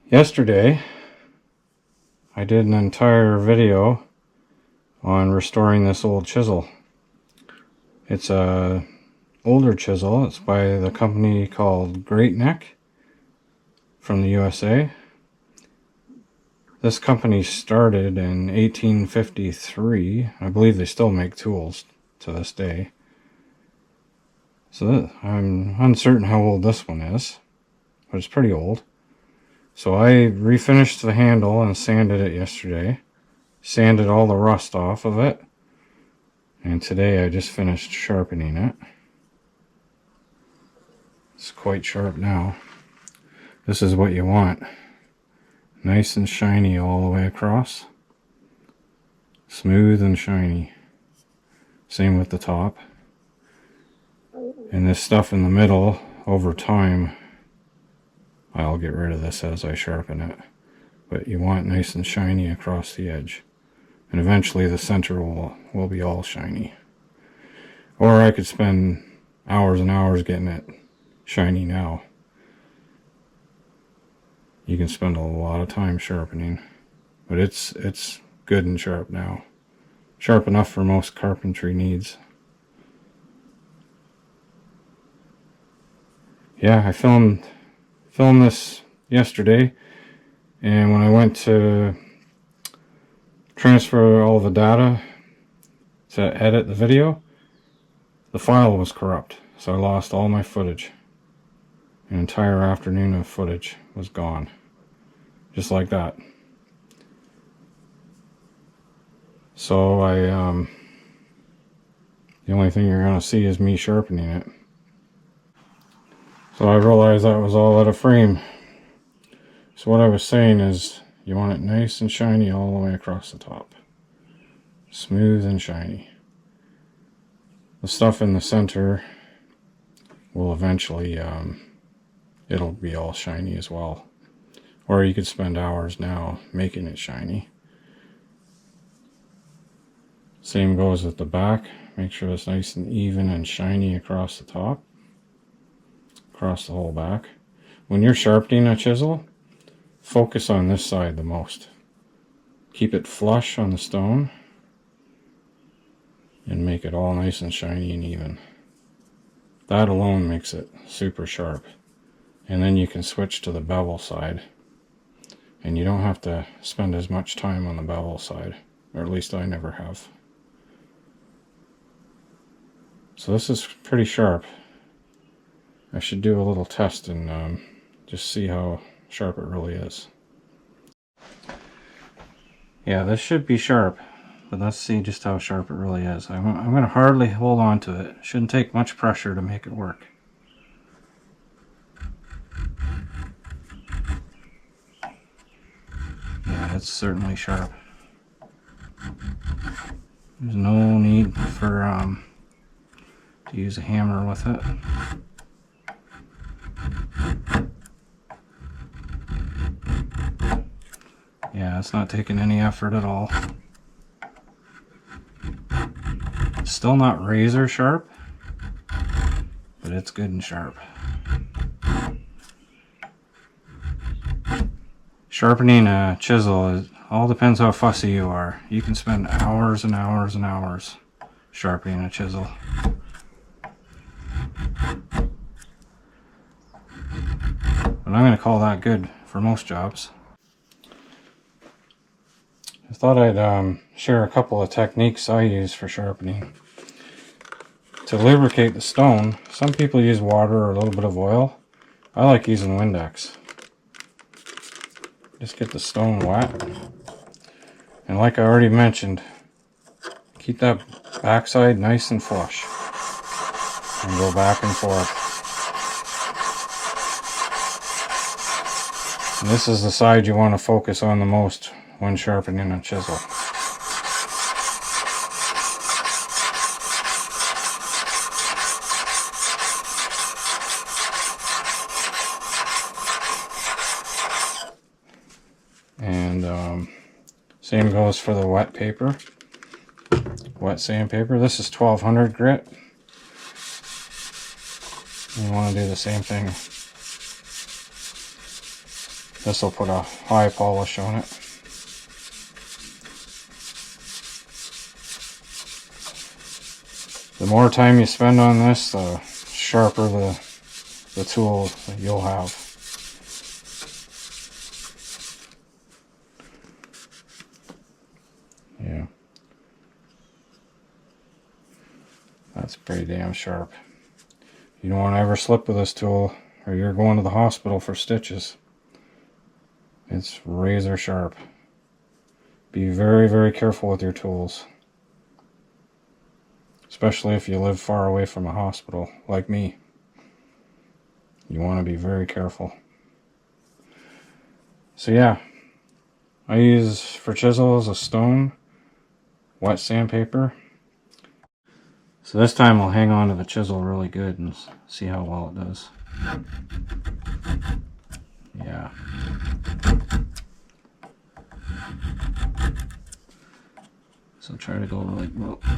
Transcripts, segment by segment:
Yesterday, I did an entire video on restoring this old chisel. It's a older chisel. It's by the company called Great Neck from the USA. This company started in 1853. I believe they still make tools to this day. So I'm uncertain how old this one is, but it's pretty old. So I refinished the handle and sanded it yesterday. Sanded all the rust off of it. And today I just finished sharpening it. It's quite sharp now. This is what you want. Nice and shiny all the way across. Smooth and shiny. Same with the top. And this stuff in the middle, over time, I'll get rid of this as I sharpen it. But you want nice and shiny across the edge. And eventually the center will be all shiny. Or I could spend hours and hours getting it shiny now. You can spend a lot of time sharpening. But it's good and sharp now. Sharp enough for most carpentry needs. Yeah, I filmed this yesterday, and when I went to transfer all the data to edit the video, the file was corrupt, so I lost all my footage. An entire afternoon of footage was gone, just like that. So the only thing you're gonna see is me sharpening it. So I realized that was all out of frame. So what I was saying is, you want it nice and shiny all the way across the top. Smooth and shiny. The stuff in the center will eventually, it'll be all shiny as well. Or you could spend hours now making it shiny. Same goes with the back. Make sure it's nice and even and shiny across the top. Across the whole back. When you're sharpening a chisel, focus on this side the most. Keep it flush on the stone and make it all nice and shiny and even. That alone makes it super sharp. And then you can switch to the bevel side. And you don't have to spend as much time on the bevel side. Or at least I never have. So this is pretty sharp. I should do a little test and just see how sharp it really is. Yeah, this should be sharp, but let's see just how sharp it really is. I'm going to hardly hold on to it. Shouldn't take much pressure to make it work. Yeah, it's certainly sharp. There's no need for to use a hammer with it. Yeah, it's not taking any effort at all. It's still not razor sharp, but it's good and sharp. Sharpening a chisel all depends how fussy you are. You can spend hours and hours and hours sharpening a chisel. But I'm going to call that good for most jobs. I thought I'd share a couple of techniques I use for sharpening. To lubricate the stone, some people use water or a little bit of oil. I like using Windex. Just get the stone wet. And like I already mentioned, keep that backside nice and flush. And go back and forth. And this is the side you want to focus on the most when sharpening a chisel. And same goes for the wet paper, wet sandpaper. This is 1200 grit. You want to do the same thing. This will put a high polish on it. The more time you spend on this, the sharper the tool that you'll have. Yeah. That's pretty damn sharp. You don't want to ever slip with this tool or you're going to the hospital for stitches. It's razor sharp. Be very, very careful with your tools. Especially if you live far away from a hospital, like me. You want to be very careful. So yeah, I use for chisels a stone, wet sandpaper. So this time I'll hang on to the chisel really good and see how well it does. Yeah. So try to go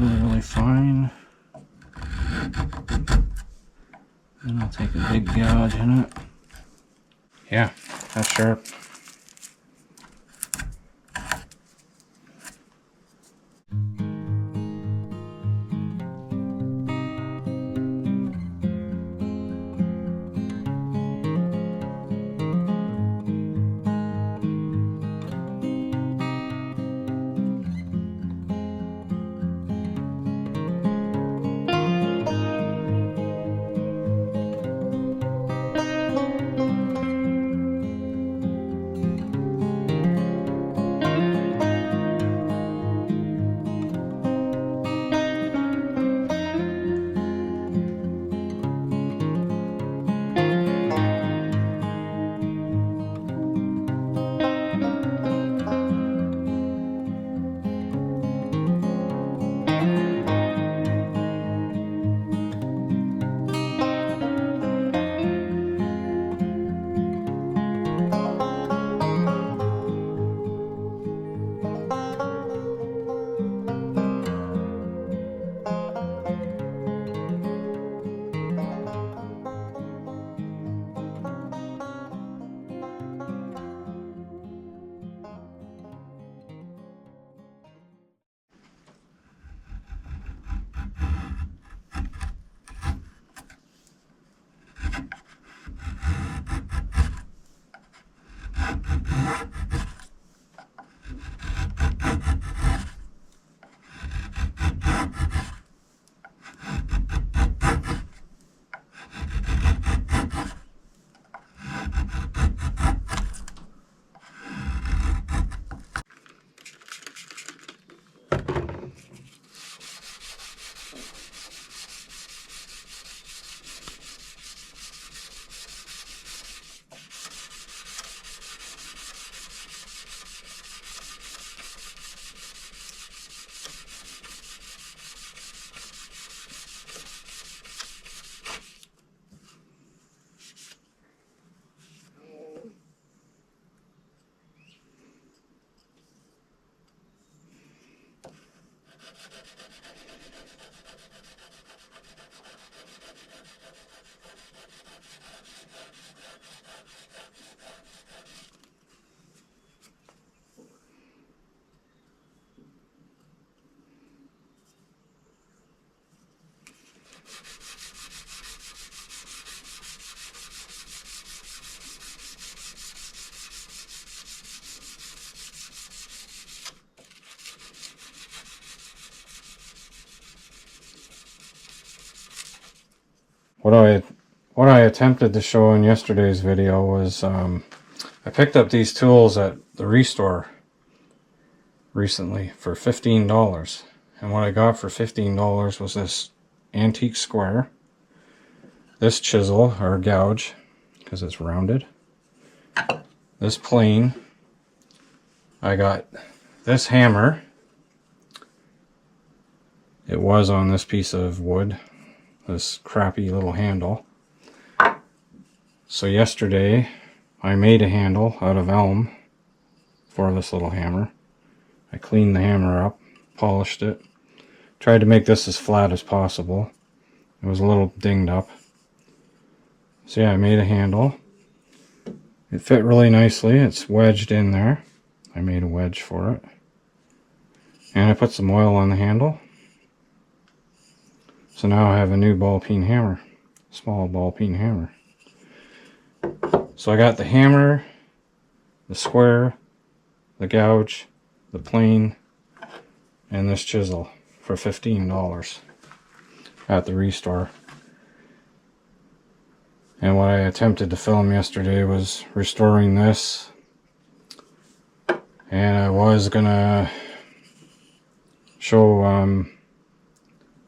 really fine. Then I'll take a big gouge in it. Yeah, that's sharp. what I attempted to show in yesterday's video was I picked up these tools at the Restore recently for $15. And what I got for $15 was this antique square, this chisel or gouge because it's rounded, this plane. I got this hammer. It was on this piece of wood, this crappy little handle. So yesterday I made a handle out of elm for this little hammer. I cleaned the hammer up, polished it, tried to make this as flat as possible. It was a little dinged up. So yeah, I made a handle. It fit really nicely. It's wedged in there. I made a wedge for it. And I put some oil on the handle. So now I have a new ball peen hammer. Small ball peen hammer. So I got the hammer, the square, the gouge, the plane, and this chisel for $15 at the Restore. And what I attempted to film yesterday was restoring this. And I was gonna show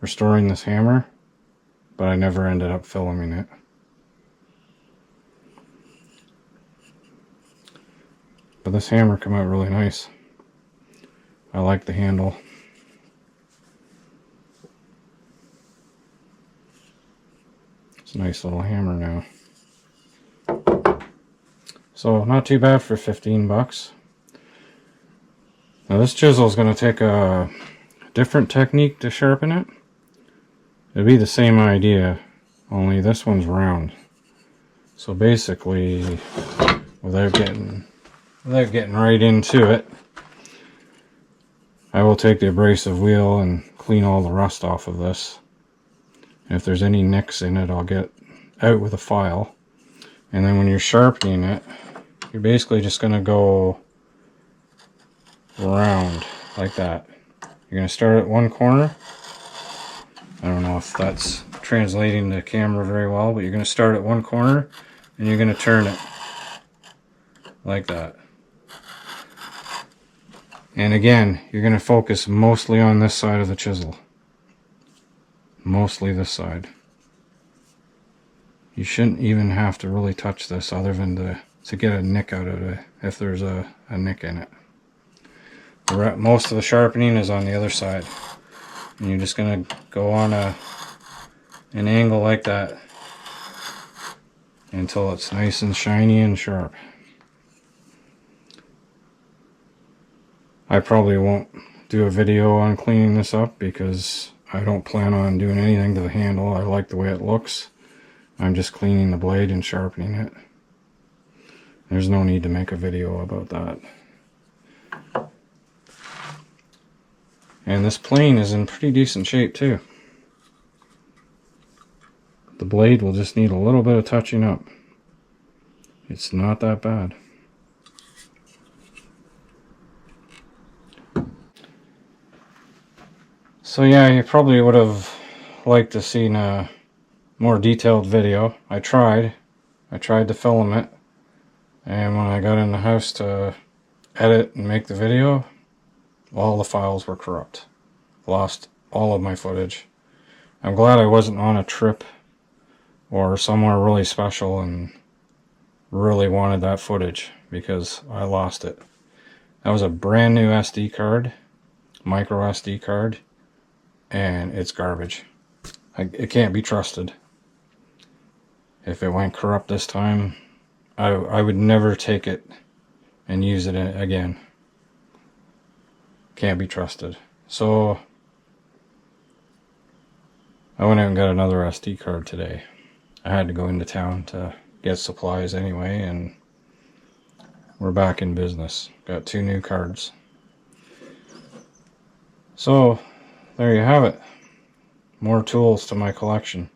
restoring this hammer, but I never ended up filming it. But this hammer came out really nice. I like the handle. It's a nice little hammer now. So not too bad for 15 bucks. Now this chisel is going to take a different technique to sharpen it. It'll be the same idea, only this one's round. So basically, without getting right into it, I will take the abrasive wheel and clean all the rust off of this. And if there's any nicks in it, I'll get out with a file. And then when you're sharpening it, you're basically just going to go around like that. You're going to start at one corner. I don't know if that's translating the camera very well, but you're going to start at one corner and you're going to turn it like that. And again, you're going to focus mostly on this side of the chisel. Mostly this side. You shouldn't even have to really touch this other than to get a nick out of it, if there's a nick in it. Most of the sharpening is on the other side. And you're just going to go on an angle like that until it's nice and shiny and sharp. I probably won't do a video on cleaning this up because I don't plan on doing anything to the handle. I like the way it looks. I'm just cleaning the blade and sharpening it. There's no need to make a video about that. And this plane is in pretty decent shape too. The blade will just need a little bit of touching up. It's not that bad. So yeah, you probably would have liked to seen a more detailed video. I tried to film it, and when I got in the house to edit and make the video, all the files were corrupt. Lost all of my footage. I'm glad I wasn't on a trip or somewhere really special and really wanted that footage, because I lost it. That was a brand new SD card, micro SD card, and it's garbage. It can't be trusted. If it went corrupt this time, I would never take it and use it again. Can't be trusted. So I went out and got another SD card today. I had to go into town to get supplies anyway, and we're back in business. Got 2 new cards. So there you have it. More tools to my collection.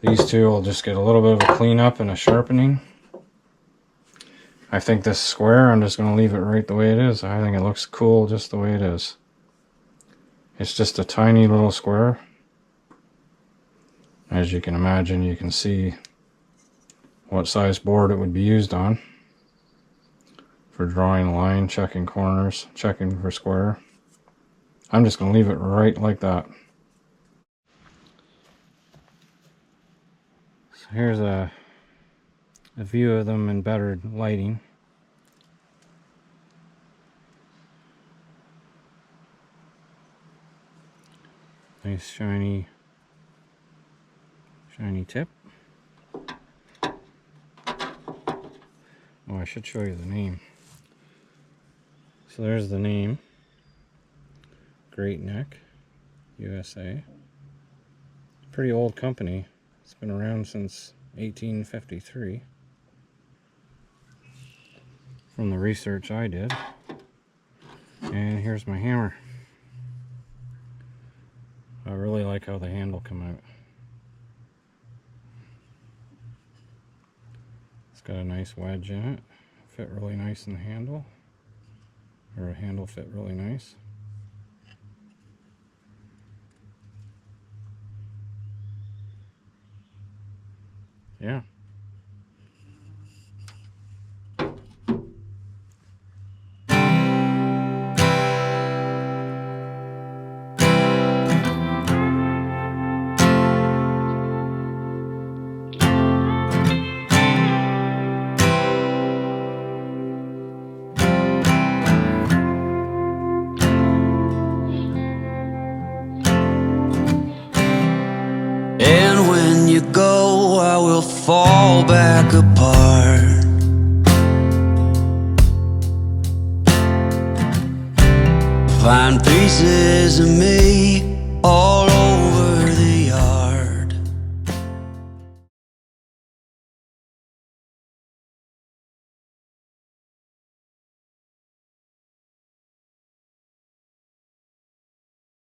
These two will just get a little bit of a cleanup and a sharpening. I think this square, I'm just going to leave it right the way it is. I think it looks cool just the way it is. It's just a tiny little square. As you can imagine, you can see what size board it would be used on for drawing a line, checking corners, checking for square. I'm just going to leave it right like that. So here's a view of them in better lighting. Nice shiny tip. Oh, I should show you the name. So there's the name. Great Neck, USA. Pretty old company. It's been around since 1853. From the research I did. And here's my hammer. I really like how the handle come out. It's got a nice wedge in it. Fit really nice in the handle. Or a handle fit really nice. Yeah. And when you go, I will fall back apart. Find pieces of me